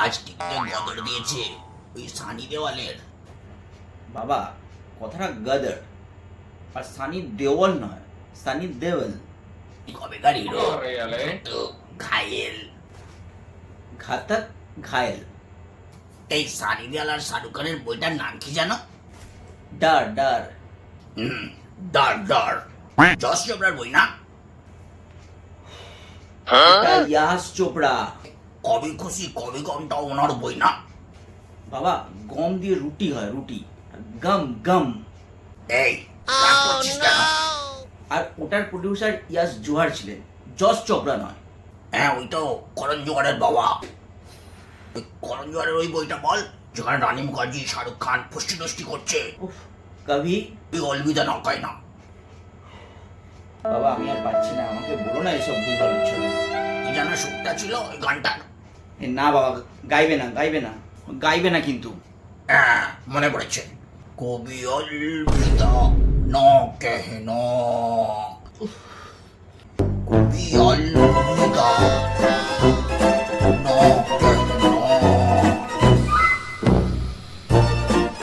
আজ টিভিতে গদর দিয়েছে ওই সানি দেওয়ালের। বাবা কথাটা গদর, আর সানি দেওয়াল নয়, সানি দেওয়াল। কবেকার হিরো তো ঘায়েল। ঘাতক ঘায়েল। এই সানি দেওয়াল আর শাহরুখ খানের বইটার নাম কি জানো? ডার ডার। ডার ডার। যশ চোপড়ার বই না? এটা ইয়াস চোপড়া। কবি খুশি কবি গমটা ওনার বই না? বাবা গম দিয়ে রুটি হয়, রুটি। গম গম। এই রাগ করছিস কেন? আর ওটার প্রডিউসার ইয়াস জোহার ছিলেন, যশ চোপড়া নয়। হ্যাঁ ওই তো করণ জোয়ারের বাবা। ওই করণ জোয়ারের ওই বইটা বল যেখানে রানী মুখার্জি শাহরুখ খান পুষ্টি টুষ্টি করছে। উফ, কবি। তুই অলবিদা না কয় না। বাবা আমি আর পাচ্ছি না, আমাকে বলো না এসব ভুলভাল উচ্চারণ। কি যেন সুরটা ছিল ওই গানটার? না বাবা, গাইবে না, গাইবে না, গাইবে না কিন্তু। হ্যাঁ মনে পড়েছে। কবি অলবিদা ন কেহনা। উফ,